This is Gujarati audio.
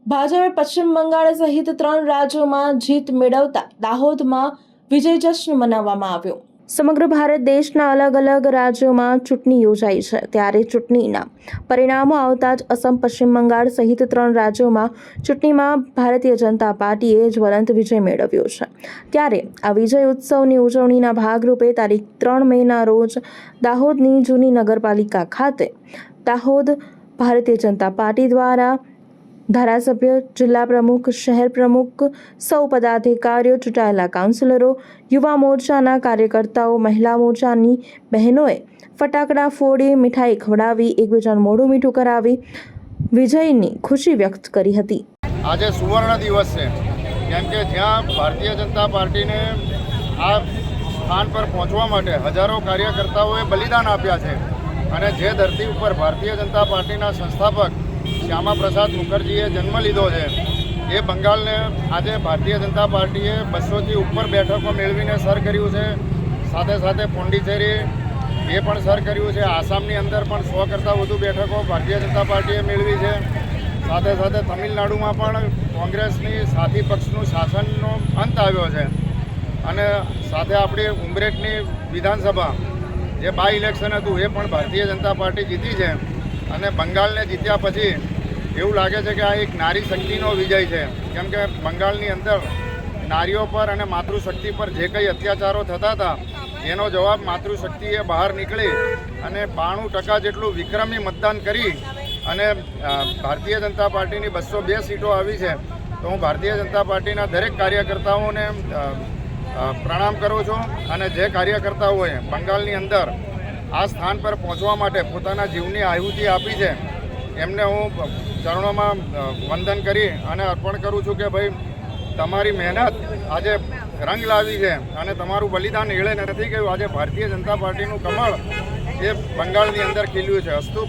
ભાજપે પશ્ચિમ બંગાળ સહિત 3 રાજ્યોમાં જીત મેળવતા દાહોદમાં વિજય જશ્ન મનાવવામાં આવ્યો। સમગ્ર ભારત દેશના અલગ અલગ રાજ્યોમાં ચૂંટણી યોજાઈ છે, ત્યારે ચૂંટણીના પરિણામો આવતા જ અસમ, પશ્ચિમ બંગાળ સહિત 3 રાજ્યોમાં ચૂંટણીમાં ભારતીય જનતા પાર્ટીએ જ્વલંત વિજય મેળવ્યો છે। ત્યારે આ વિજય ઉત્સવની ઉજવણીના ભાગરૂપે તારીખ 3 મેના રોજ દાહોદની જૂની નગરપાલિકા ખાતે દાહોદ ભારતીય જનતા પાર્ટી દ્વારા ધારાસભ્ય, જિલ્લા પ્રમુખ, શહેર પ્રમુખ, સૌ પદાધિકારીઓ, ચૂંટાયેલા કાઉન્સિલરો, યુવા મોરચાના કાર્યકર્તાઓ, મહિલા મોરચાની બહેનોએ ફટાકડા ફોડી, મીઠાઈ ખવડાવી, એકબીજાનું મોઢું મીઠું કરાવી વિજયની ખુશી વ્યક્ત કરી હતી। આજે સુવર્ણ દિવસ છે, કેમ કે જ્યાં ભારતીય જનતા પાર્ટીને આ સ્થાન પર પહોંચવા માટે હજારો કાર્યકર્તાઓએ બલિદાન આપ્યા છે અને જે ધરતી ઉપર ભારતીય જનતા પાર્ટીના સંસ્થાપક શ્યામા પ્રસાદ મુખર્જીએ જન્મ લીધો છે, એ બંગાળને આજે ભારતીય જનતા પાર્ટીએ 200થી ઉપર બેઠકો મેળવીને સર કર્યું છે। સાથે સાથે પોંડિચેરી એ પણ સર કર્યું છે। આસામની અંદર પણ 100 કરતાં વધુ બેઠકો ભારતીય જનતા પાર્ટીએ મેળવી છે। સાથે સાથે તમિલનાડુમાં પણ કોંગ્રેસની સાથી પક્ષનું શાસનનો અંત આવ્યો છે અને સાથે આપણી ઉમરેઠની વિધાનસભા જે બાય ઇલેક્શન હતું એ પણ ભારતીય જનતા પાર્ટી જીતી છે અને બંગાળને જીત્યા પછી એવું લાગે છે કે આ એક નારી શક્તિનો વિજય છે, કેમ કે બંગાળની અંદર નારીઓ પર અને માતૃશક્તિ પર જે કંઈ અત્યાચારો થતા હતા એનો જવાબ માતૃશક્તિએ બહાર નીકળી અને 92% જેટલું વિક્રમી મતદાન કરી અને ભારતીય જનતા પાર્ટીની 202 સીટો આવી છે। તો હું ભારતીય જનતા પાર્ટીના દરેક કાર્યકર્તાઓને પ્રણામ કરું છું અને જે કાર્યકર્તાઓએ બંગાળની અંદર આ સ્થાન પર પહોંચવા માટે પોતાના જીવની આહુતિ આપી છે એમને હું ચરણોમાં વંદન કરી અને અર્પણ કરું છું કે ભાઈ તમારી મહેનત આજે રંગ લાવી છે અને તમારું બલિદાન એળે નથી ગયું। આજે ભારતીય જનતા પાર્ટીનું કમળ એ બંગાળની અંદર ખીલ્યું છે। અસ્તુ